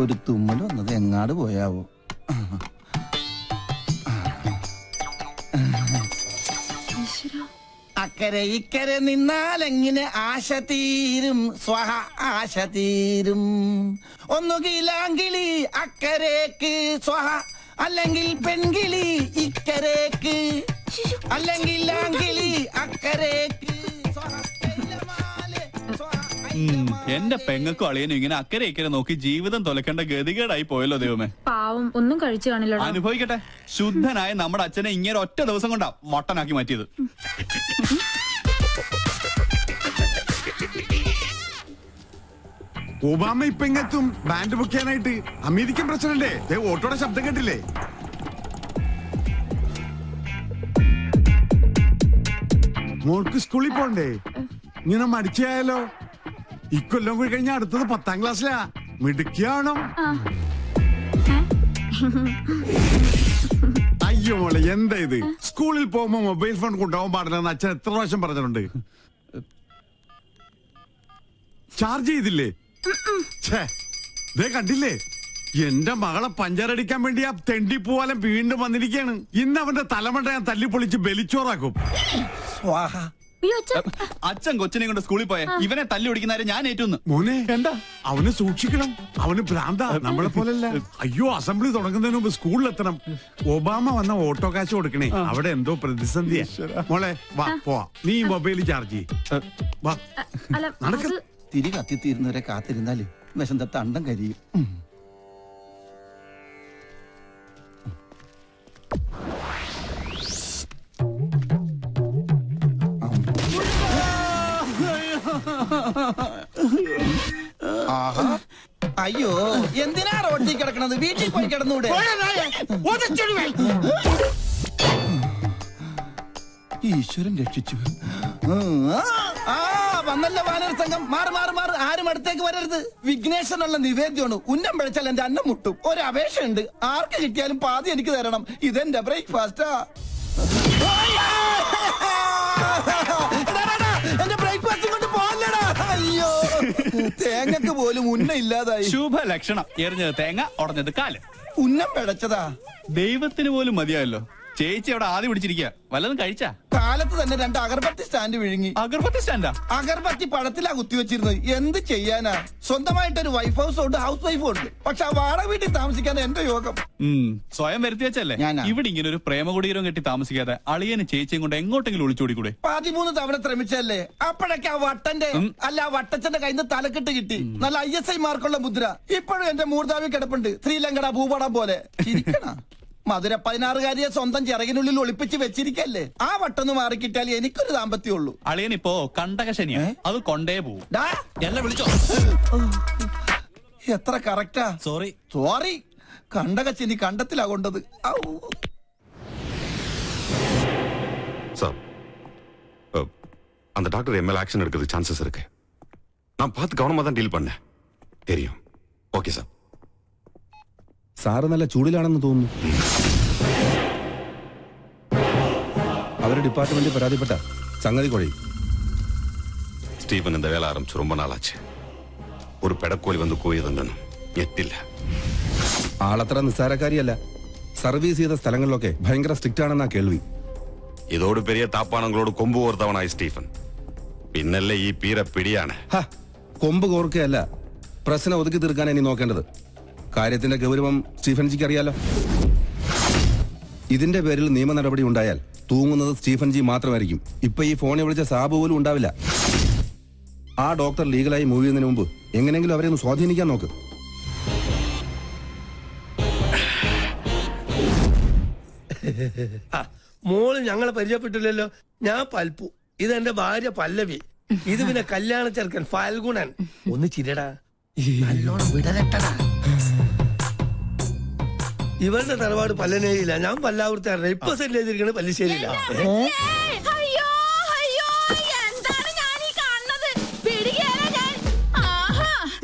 ഒരു തുമ്മൽ വന്നത് എങ്ങാട് പോയാവോ? അക്കരെ ഇക്കരെ നിന്നാലെങ്ങനെ ആശ തീരും, സ്വഹ ആശ തീരും. ഒന്നുകിലാങ്കിളി അക്കരേക്ക് സ്വഹ, അല്ലെങ്കിൽ പെൺകിളി ഇക്കരേക്ക്, അല്ലെങ്കിൽ ആങ്കിളി അക്കരേക്ക്. എന്റെ പെങ്ങൾക്കും അളിയനും ഇങ്ങനെ അക്കരെ ഇക്കരെ നോക്കി ജീവിതം തൊലക്കേണ്ട ഗതികേടായി പോയല്ലോ ദൈവമേ. പാവം, ഒന്നും കഴിച്ചു കാണില്ല. അനുഭവിക്കട്ടെ. ശുദ്ധനായ നമ്മുടെ അച്ഛനെ ഇങ്ങനെ ഒറ്റ ദിവസം കൊണ്ടാ മട്ടനാക്കി മാറ്റിയത്. ഒബാമ ഇപ്പൊ ഇങ്ങെത്തും ബാൻഡ് ബുക്ക് ചെയ്യാനായിട്ട്. അമേരിക്കൻ പ്രസിഡന്റ് ഓട്ടോയുടെ ശബ്ദം കേട്ടില്ലേ? മോൾക്ക് സ്കൂളിൽ പോണ്ടേ? ഇങ്ങനെ മടിച്ചായാലോ? ഇക്കൊല്ലം കൂടി കഴിഞ്ഞാൽ അടുത്തത് 10ാം ക്ലാസ്സിലാ. മിടുക്കിയാണോ? അയ്യോ മോളെ, എന്താ ഇത്? സ്കൂളിൽ പോകുമ്പോ മൊബൈൽ ഫോൺ കൊണ്ടുപോകാൻ പാടില്ലെന്ന് അച്ഛൻ എത്ര പ്രാവശ്യം പറഞ്ഞിട്ടുണ്ട്. ചാർജ് ചെയ്തില്ലേ? കണ്ടില്ലേ, എന്റെ മകളെ പഞ്ചറടിക്കാൻ വേണ്ടി ആ തെണ്ടി പോവാലും വീണ്ടും വന്നിരിക്കുകയാണ്. ഇന്ന് അവന്റെ തലമണ്ട ഞാൻ തല്ലിപ്പൊളിച്ച് ബലിച്ചോറാക്കും. അച്ഛൻ കൊച്ചിനെ കൊണ്ട് സ്കൂളിൽ പോയ ഇവനെ തല്ലി ഓടിക്കുന്നവരെ ഞാൻ ഏറ്റുന്നു. മോനെ, എന്താ അവനെ സൂക്ഷിക്കണം. അവന് ഭ്രാന്താ, നമ്മളെ പോലല്ല. അയ്യോ, അസംബ്ലി തുടങ്ങുന്നതിന് മുമ്പ് സ്കൂളിലെത്തണം. ഒബാമ വന്ന ഓട്ടോ കാശ് കൊടുക്കണേ. അവിടെ എന്തോ പ്രതിസന്ധിയാ. മോളെ വാ, പോവാ. നീ മൊബൈൽ ചാർജ് ചെയ്യ്. വാ, നടക്ക. തിരി കത്തിത്തീരുന്നവരെ കാത്തിരുന്നാല് വിശന്ത തണ്ടം കരിയും. അയ്യോ, എന്തിനാ റോഡിൽ കിടക്കണത്? വീട്ടിൽ പോയി കിടന്നൂടെ? ഈശ്വരൻ രക്ഷിച്ചു. വന്നല്ല വാനര സംഘം. മാറി മാറി മാറി, ആരും അടുത്തേക്ക് വരരുത്. വിഘ്നേശ്വരനുള്ള നിവേദ്യമാണ്. ഉന്നം പിഴച്ചാൽ എന്റെ അന്നം മുട്ടും. ഒരു അപേക്ഷയുണ്ട്, ആർക്ക് കിട്ടിയാലും പാതി എനിക്ക് തരണം. ഇതെന്റെ ബ്രേക്ക്ഫാസ്റ്റാ. എന്റെ ബ്രേക്ക്ഫാസ്റ്റ് കൊണ്ട് പോകല്ലടാ. അയ്യോ, തേങ്ങക്ക് പോലും ഉന്നം ഇല്ലാതായി. ശുഭലക്ഷണം. എറിഞ്ഞത് തേങ്ങ, ഉടഞ്ഞത് കാല്. ഉന്നം പിഴച്ചതാ. ദൈവത്തിന് പോലും മതിയായല്ലോ. ചേച്ചി അവിടെ ആദ്യം പിടിച്ചിരിക്കുക. വല്ലതും കഴിച്ചാ? കാലത്ത് തന്നെ 2 അഗർബത്തി സ്റ്റാൻഡ് വിഴുങ്ങി. അഗർബത്തി സ്റ്റാൻഡാ? അഗർബത്തി പഴത്തിലാ കുത്തിവെച്ചിരുന്നത്. എന്ത് ചെയ്യാനാ? സ്വന്തമായിട്ടൊരു വൈഫ് ഹൗസ് ഉണ്ട്, ഹൗസ് വൈഫും ഉണ്ട്. പക്ഷെ ആ വാടക വീട്ടിൽ താമസിക്കാൻ എന്റെ യോഗം. സ്വയം വരുത്തി വെച്ചല്ലേ. ഇവിടെ ഇങ്ങനെ ഒരു പ്രേമകുടീരം കെട്ടി താമസിക്കാതെ അളിയന് ചേച്ചിയും കൊണ്ട് എങ്ങോട്ടെങ്കിലും ഒളിച്ചോടിക്കൂടെ? 13 തവണ ശ്രമിച്ചല്ലേ. അപ്പോഴൊക്കെ ആ വട്ടന്റെ അല്ല ആ വട്ടച്ചന്റെ കയ്യിൽ നിന്ന് തലക്കെട്ട് കിട്ടി. നല്ല ISI മാർക്കുള്ള മുദ്ര ഇപ്പോഴും എന്റെ മൂർധാവി കിടപ്പുണ്ട്. ശ്രീലങ്കട ഭൂപടം പോലെ. ചിരിക്കണ മധുര 16കാരിയെ സ്വന്തം ചിറകിനുള്ളിൽ ഒളിപ്പിച്ച് വെച്ചിരിക്കല്ലേ. ആ വട്ടൊന്ന് മാറിക്കിട്ടാൽ എനിക്കൊരു ദാമ്പത്യമുള്ളൂ. അളിയനിപ്പോ കണ്ടകശനിയാ, അത് കൊണ്ടേ പോവും. എന്നെ വിളിച്ചോ? എത്ര കറക്റ്റാ. സോറി. കണ്ടകശനി കണ്ടത്തിലാ കൊണ്ടത്. சார், அந்த டாக்டர் எம்எல் ஆக்ஷன் எடுக்கிறதுக்கு சான்சஸ் இருக்கு. நான் பார்த்து கவனமா தான் டீல் பண்ணேன். தெரியும். Okay sir. സാറ് നല്ല ചൂടിലാണെന്ന് തോന്നുന്നു. അവരുടെ ഡിപ്പാർട്ട്മെന്റിൽ പരാതിപ്പെട്ട സംഗതി കുഴയും. സ്റ്റീഫൻ இந்த வேலை ஆரம்பிச்சு ரொம்ப நாளாச்சு. ഒരു പെടക്കോലി വന്ന് കൂയതെന്നും ഞെട്ടില്ല. ആളത്ര നിസ്സാരക്കാരിയല്ല. സർവീസ് ചെയ്ത സ്ഥലങ്ങളിലൊക്കെ ഭയങ്കര സ്ട്രിക്റ്റ് ആണെന്നാ കേൾവി. ഇതോട് പെരിയ താപ്പാണങ്ങളോട് കൊമ്പ് കോർത്തവനായി സ്റ്റീഫൻ. പിന്നല്ലേ ഈ പീര പിടിയാണ്. കൊമ്പ് കോർക്കുകയല്ല, പ്രശ്നം ഒതുക്കി തീർക്കാൻ ഇനി നോക്കേണ്ടത്. കാര്യത്തിന്റെ ഗൗരവം സ്റ്റീഫൻജിക്ക് അറിയാലോ. ഇതിന്റെ പേരിൽ നിയമ നടപടി ഉണ്ടായാൽ തൂങ്ങുന്നത് സ്റ്റീഫൻജി മാത്രമായിരിക്കും. ഇപ്പൊ ഈ ഫോണിൽ വിളിച്ച സാബു പോലും ഉണ്ടാവില്ല. ആ ഡോക്ടർ ലീഗലായി മൂവ് ചെയ്യുന്നതിന് മുമ്പ് എങ്ങനെയെങ്കിലും അവരെ ഒന്ന് സ്വാധീനിക്കാൻ നോക്ക്. മോള് ഞങ്ങളെ പരിചയപ്പെട്ടില്ലല്ലോ. ഞാൻ പൽപ്പു, ഇതെന്റെ ഭാര്യ പല്ലവി, ഇത് പിന്നെ കല്യാണ ചെറുക്കൻ ഫാൽഗുണൻ. ഒന്ന് ചിരടാ, നല്ലോണം വിടരട്ടടാ. ഇവരുടെ തറവാട് പല്ലനേരിയില്ല, ഞാൻ പല്ലാവൂർത്താറില്ല. ഇപ്പൊ സെറ്റിൽ ചെയ്തിരിക്കണ പല്ലിശ്ശേരിയില്ല.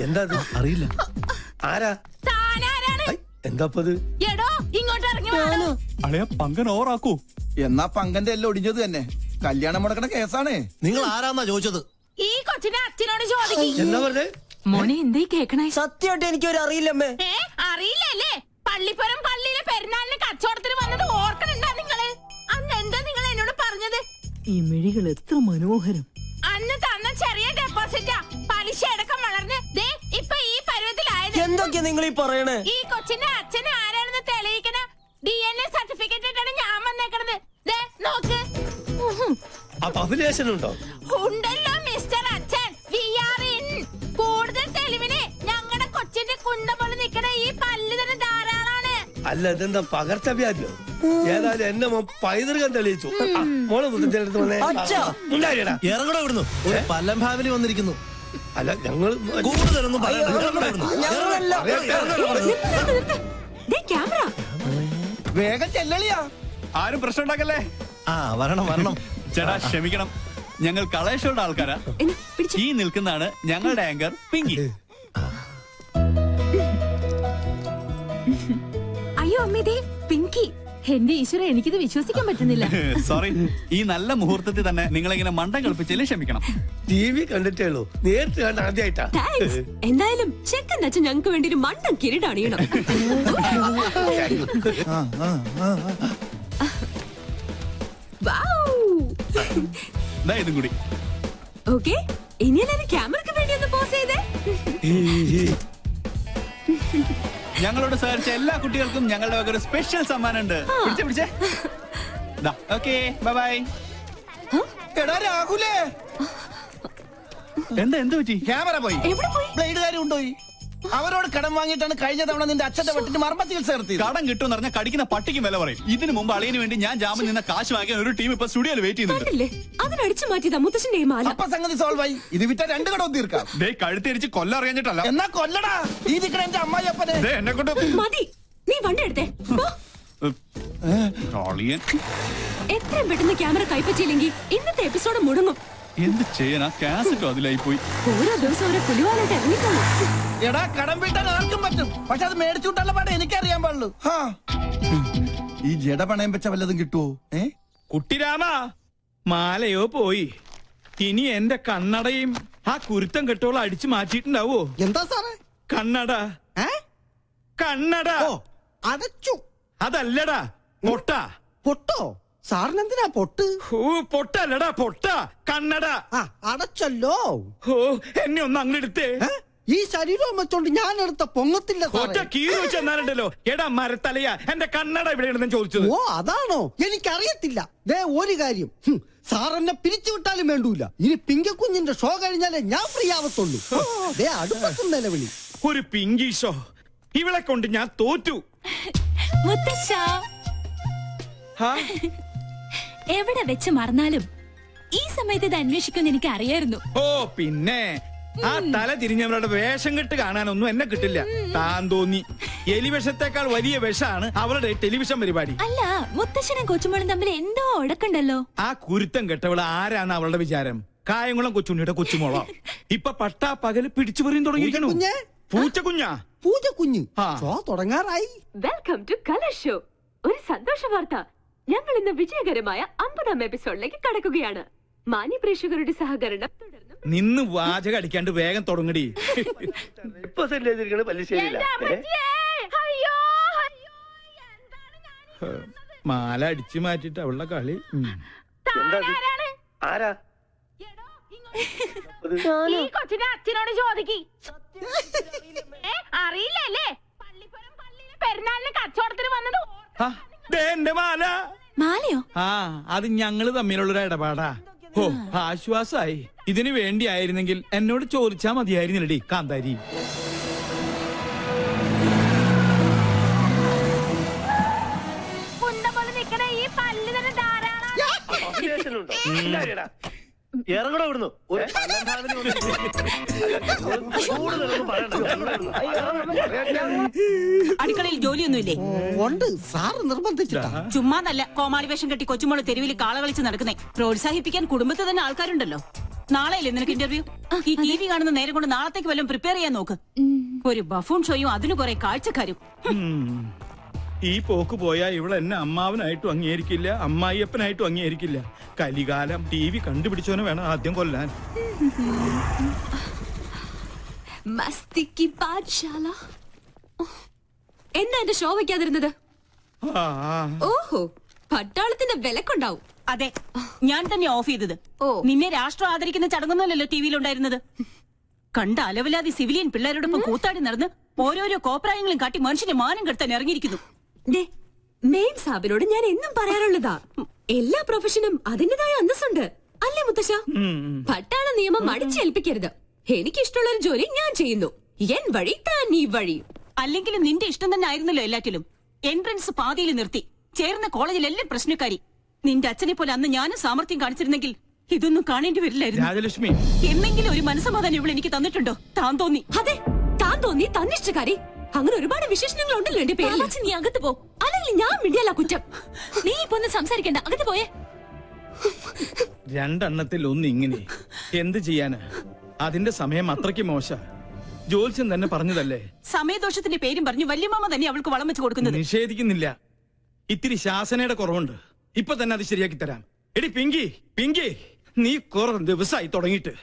എന്താ അറിയില്ല. ആരാ? എന്താപ്പത്? പങ്കൻ ഓറാക്കൂ. എന്നാ പങ്കന്റെ എല്ലാം ഒടിഞ്ഞത് തന്നെ. കല്യാണം മുടക്കണ കേസാണ്. നിങ്ങൾ ആരാന്നാ ചോദിച്ചത്? ഈ കൊച്ചിനെ അച്ഛനോട് ചോദിക്കും. എന്താ പറഞ്ഞേ? മോനെ എന്തേ കേക്കണേ? സത്യമായിട്ട് എനിക്കൊരു അറിയില്ലമ്മേ. അറിയില്ലല്ലേ? പള്ളിപ്പുറം പള്ളിയിലെ പെരുന്നാളിന് കച്ചവടത്തിന് വന്നത് ഓർക്കണുണ്ടാ നിങ്ങള്? അന്ന് എന്താ നിങ്ങൾ എന്നോട് പറഞ്ഞത്? ഈ മിഴികൾ എത്ര മനോഹരം. അന്ന് തന്ന ചെറിയ ഡെപ്പോസിറ്റാ പലിശ അടക്കം വളർന്ന് ദേ ഇപ്പൊ ഈ പരുവത്തിലായത്. എന്തൊക്കെയാ നിങ്ങൾ ഈ പറയണേ? ഈ കൊച്ചിന്റെ അച്ഛന് ആരാണെന്ന് തെളിയിക്കണ DNA സർട്ടിഫിക്കറ്റ് ഇട്ടാണ് ഞാൻ വന്നേക്കണത്. ദേ നോക്ക്. അപ്പൊ അഭിലേഷൻ ഉണ്ടോ? ഉണ്ടല്ലോ മിസ്റ്റർ അച്ഛൻ. We are in. കൂടുതൽ തെളിവിന് ഞങ്ങളുടെ കൊച്ചിന്റെ കുണ്ട പോലെ നിക്കണ ഈ പല്ല് തന്നെ ധാരാളാണ്. അല്ല ഇതെന്താ പകർച്ചവ്യാധിയോ? ഏതായാലും എന്നെ പൈതൃകം തെളിയിച്ചു. മോളെ മുത്തച്ഛനടുത്ത് വന്നേ. ഉണ്ടായിടാ ഇറങ്ങണോ ഇവിടുന്നു? ഒരു പല്ലം ഫാമിലി വന്നിരിക്കുന്നു. അല്ല ഞങ്ങൾ കൂടുതലൊന്നും പറയണ്ട. വേഗം ചെല്ലളിയാ. ആരും പ്രശ്നം ഉണ്ടാക്കല്ലേ? ആ വരണം വരണം. ചേട്ടാ ക്ഷമിക്കണം, ഞങ്ങൾ കളേഷോയുടെ ആൾക്കാരാ. ഈ നിൽക്കുന്നതാണ് ഞങ്ങളുടെ ആങ്കർ പിങ്കി. അയ്യോ അമ്മേ, പിങ്കി. എന്റെ ഈശ്വര, എനിക്കിത് വിശ്വസിക്കാൻ പറ്റുന്നില്ല. സോറി, ഈ നല്ല മുഹൂർത്തത്തിൽ തന്നെ നിങ്ങളിങ്ങനെ മണ്ടം കളിപ്പിച്ചതിൽ ക്ഷമിക്കണം. TV കണ്ടിട്ടേ ഉള്ളൂ, നേരിട്ട് കണ്ട ആദ്യമായിട്ടാ. എന്തായാലും ചെക്കൻ അച്ഛൻ ഞങ്ങൾക്ക് വേണ്ടി ഒരു മണ്ടൻ കിരീടണിയണം. ഇതും കൂടി. ഓക്കെ, ഇനി എല്ലാവരും ക്യാമറയ്ക്ക് വേണ്ടി ഒന്ന് പോസ് ചെയ്തേ. ഞങ്ങളോട് സഹകരിച്ച എല്ലാ കുട്ടികൾക്കും ഞങ്ങളുടെ വക ഒരു സ്പെഷ്യൽ സമ്മാനം ഉണ്ട്. പിടിച്ചേ. Okay, bye bye. എടാ രാഹുലേ, എന്ത് പറ്റി? ക്യാമറ പോയി. ബ്ലേഡുകാരും ഉണ്ടോയി. അവരോട് കടം വാങ്ങിയിട്ടാണ് കഴിഞ്ഞ തവണ നിന്റെ അച്ഛന്റെ വെട്ടിന് മർമ്മ ചികിത്സ നടത്തിയത്. കടം കിട്ടുമെന്ന് പറഞ്ഞാൽ കടിക്കുന്ന പട്ടിക്ക് വില പറയും. ഇതിനു മുമ്പ് അളിയന് വേണ്ടി ഞാൻ ജാമ്യം നിന്ന കാശ് വാങ്ങിയ ഒരു ടീം ഇപ്പൊ സ്റ്റുഡിയോയിൽ വെയിറ്റ് ചെയ്യുന്നുണ്ട്. അതിനടിച്ചു മാറ്റിയതാ മുത്തശ്ശന്റെ മാല. അപ്പൊ സംഗതി സോൾവ് ആയി. ഇത് വിറ്റ 2 കടവും തീർക്കാം. കഴുത്തിരിച്ച് കൊല്ലം അറിയാഞ്ഞിട്ടല്ല. എന്നാ കൊല്ലടാ. ഈ നിക്കണ എന്റെ അമ്മായിയപ്പനെ. എന്നെ കൊണ്ട് മതി, നീ വണ്ടി എടുത്തേ. എത്രയും പെട്ടെന്ന് ക്യാമറ കൈപ്പറ്റിയില്ലെങ്കിൽ ഇന്നത്തെ എപ്പിസോഡ് മുടങ്ങും. എന്ത് ചെയ്യാനാ? കാസറ്റോ അതിലായി പോയി. ഓരോ ദിവസം ഓരോ പുലിവാലായിട്ട് ഇറങ്ങിക്കോളൂ. എടാ കടം വീട്ടാൻ ആർക്കും പറ്റും, പക്ഷെ അത് മേടിച്ചുവിട്ടുള്ള പാടെ എനിക്കറിയാൻ പാടുള്ളൂ. ഈ ജട പണയം വെച്ച വല്ലതും കിട്ടുവോ? കുട്ടിരാമ, മാലയോ പോയി. ഇനി എന്റെ കണ്ണടയും ആ കുരുത്തം കെട്ടോളം അടിച്ചു മാറ്റിയിട്ടുണ്ടാവോ? എന്താ സാറേ? കണ്ണട. കണ്ണട അടച്ചു. അതല്ലടാ, പൊട്ട. പൊട്ടോ? സാറിനെന്തിനാ പൊട്ട്? പൊട്ടല്ലടാ, പൊട്ട. കണ്ണട അടച്ചല്ലോ. എന്നെ ഒന്ന് അങ്ങെടുത്തേ. ഈ ശരീരം വെച്ചോണ്ട് ഞാൻ എടുത്ത പൊങ്ങത്തില്ല. ഒറ്റ കീറി വെച്ചെന്നാലുണ്ടല്ലോ. എടാ മരത്തലയാ, എന്റെ കണ്ണട ഇവിടെയാണെന്ന് ചോദിച്ചത്. ഓ അതാണോ? എനിക്കറിയത്തില്ല. ദേ ഒരു കാര്യം, സാർ എന്നെ പിരിച്ചുവിട്ടാലും വേണ്ടൂല. ഇനി പിങ്കക്കുഞ്ഞിന്റെ ഷോ കഴിഞ്ഞാലേ ഞാൻ ഫ്രീ ആവത്തുള്ളൂ. ദേ അടുപ്പത്തും നിലവിളി. ഒരു പിങ്കി ഷോ. ഇവളെ കൊണ്ട് ഞാൻ തോറ്റു. എവിടെ വെച്ച് മറന്നാലും ഈ സമയത്ത് ഇത് അന്വേഷിക്കുമെന്ന് എനിക്ക് അറിയായിരുന്നു. ഓ പിന്നെ ആ തല തിരിഞ്ഞവരുടെ വേഷം കെട്ട് കാണാനൊന്നും എന്നെ കിട്ടില്ല. താൻ തോന്നി. എലിവിഷത്തെക്കാൾ വലിയ വിഷമാണ് അവരുടെ ടെലിവിഷൻ പരിപാടി. അല്ല, മുത്തശ്ശനും കൊച്ചുമോളും തമ്മിൽ എന്തോ ഉടക്കുണ്ടല്ലോ. ആ കുരുത്തം കെട്ടവള് ആരാണ് അവളുടെ വിചാരം? കായംകുളം കൊച്ചുണ്ണിയുടെ കൊച്ചുമോളോ? ഇപ്പൊ പട്ടാ പകല് പിടിച്ചു പറിയും തുടങ്ങിയിരിക്കണു. പൂച്ചക്കുഞ്ഞാ? പൂജക്കുഞ്ഞ് ഷോ തുടങ്ങാറായി. Welcome to colour show. ഒരു സന്തോഷ വാർത്ത. ഞങ്ങൾ ഇന്ന് വിജയകരമായ 50ാം എപ്പിസോഡിലേക്ക് കടക്കുകയാണ്. മാന്യ പ്രേക്ഷകരുടെ സഹകരണം തുടർന്നും. നിന്ന് വാചകം അടിക്കാണ്ട് വേഗം തുടങ്ങടി. ഇപ്പൊ സെന്റ് ചെയ്തിരിക്കണ പല്ലിശ്ശേരിയില്ല. മാല അടിച്ചു മാറ്റിട്ട് അവളുടെ കളി. ആരാ? ഈ കൊച്ചിന്റെ അച്ഛനോട് ചോദിക്കി. അറിയില്ലല്ലേ? പള്ളിപ്പുറം പള്ളിയിലെ പെരുന്നാളിന് കച്ചവടത്തിന് വന്നത്. എന്റെ മാല. മാലയോ? അത് ഞങ്ങള് തമ്മിലുള്ളൊരു ഇടപാടാ. ഓ ആശ്വാസായി. ഇതിനു വേണ്ടിയായിരുന്നെങ്കിൽ എന്നോട് ചോദിച്ചാ മതിയായിരുന്നില്ലടി കാന്താരി. ഇറങ്ങണോ ഇവിടുന്നു? ഒരു അടുക്കളയിൽ ജോലിയൊന്നുമില്ലേ? ഉണ്ട്, സാറ് നിർബന്ധിച്ചിട്ടാ. ചുമ്മാതല്ല കോമാളി വേഷം കെട്ടി കൊച്ചുമോള് തെരുവിൽ കാള കളിച്ച് നടക്കുന്നേ. പ്രോത്സാഹിപ്പിക്കാൻ കുടുംബത്തിൽ തന്നെ ആൾക്കാരുണ്ടല്ലോ. നാളെയല്ലേ നിനക്ക് ഇന്റർവ്യൂ? ഈ TV കാണുന്ന നേരം കൊണ്ട് നാളത്തേക്ക് വല്ലതും പ്രിപ്പയർ ചെയ്യാൻ നോക്ക്. ഒരു ബഫൂൺ ഷോയും അതിന് കുറെ കാഴ്ചക്കാരും. ഈ പോക്ക് പോയാ ഇവിടെ എന്നെ അമ്മാവനായിട്ടും അംഗീകരിക്കില്ല, അമ്മായിയപ്പനായിട്ടും അംഗീകരിക്കില്ല. കലികാലം. TV കണ്ടുപിടിച്ചോനെ വേണം ആദ്യം കൊല്ലാൻ. മസ്തിക്ക് പാഠശാല. എന്നാ എന്റെ ഷോ വെക്കാതിരുന്നത്? ഓഹോ, പട്ടാളത്തിന്റെ വിലക്കുണ്ടാവും. അതെ, ഞാൻ തന്നെ ഓഫ് ചെയ്തത്. ഓ, നിന്നെ രാഷ്ട്രം ആദരിക്കുന്ന ചടങ്ങൊന്നുമല്ലല്ലോ ടിവിയിലുണ്ടായിരുന്നത്. കണ്ട അലവലാതി സിവിലിയൻ പിള്ളേരോടൊപ്പം കൂത്താടി നടന്ന് ഓരോരോ കോപ്രായങ്ങളും കാട്ടി മനുഷ്യനെ മാനം കെടുത്താൻ ഇറങ്ങിയിരിക്കുന്നു. മെയിൻ സാബിനോട് ഞാൻ എന്നും പറയാറുള്ളതാ, എല്ലാ പ്രൊഫഷനും അതിന്റേതായ അന്തസ്സുണ്ട് അല്ലേ മുത്തശ്ശ? പട്ടാള നിയമം അടിച്ചേൽപ്പിക്കരുത്. എനിക്കിഷ്ടമുള്ള ഒരു ജോലി ഞാൻ ചെയ്യുന്നു. എൻ വഴി താൻ ഈ വഴി. അല്ലെങ്കിലും നിന്റെ ഇഷ്ടം തന്നെ ആയിരുന്നല്ലോ എല്ലാറ്റിലും. എൻട്രൻസ് പാതിയിൽ നിർത്തി ചേർന്ന കോളേജിലെല്ലാം പ്രശ്നക്കാരി. നിന്റെ അച്ഛനെ പോലെ അന്ന് ഞാനും സാമർത്ഥ്യം കാണിച്ചിരുന്നെങ്കിൽ ഇതൊന്നും കാണേണ്ടി വരില്ലായിരുന്നു. രാജലക്ഷ്മി, എന്നെങ്കിലും ഒരു മനസ്സമാധാനം ഇവിടെ എനിക്ക് തന്നിട്ടുണ്ടോ? താൻ തോന്നി. അതെ, താൻ തോന്നി, തന്നിഷ്ടക്കാരി. അങ്ങനെ ഒരുപാട് വിശേഷണങ്ങൾ ഉണ്ടല്ലോ എന്റെ പേരിൽ. നീ അകത്ത് പോ, അല്ലെങ്കിൽ ഞാൻ മിണ്ടിയല്ല കുറ്റം. നീ ഇപ്പൊ ഒന്ന് സംസാരിക്കണ്ട, അകത്ത് പോയേ. രണ്ടെണ്ണത്തിൽ ഒന്ന് ഇങ്ങനെ എന്ത് ചെയ്യാന്? അതിന്റെ സമയം അത്രയ്ക്ക് മോശ. ജോത്സ്യം തന്നെ പറഞ്ഞതല്ലേ. സമയദോഷത്തിന്റെ പേരും പറഞ്ഞു വല്യമാമ തന്നെ അവൾക്ക് വളം വെച്ച് കൊടുക്കുന്നത്. നിഷേധിക്കുന്നില്ല, ഇത്തിരി ശാസനയുടെ കുറവുണ്ട്. ഇപ്പൊ തന്നെ അത് ശരിയാക്കി തരാം. എടി പിങ്കി, നീ കുറെ ദിവസമായി തുടങ്ങിയിട്ട്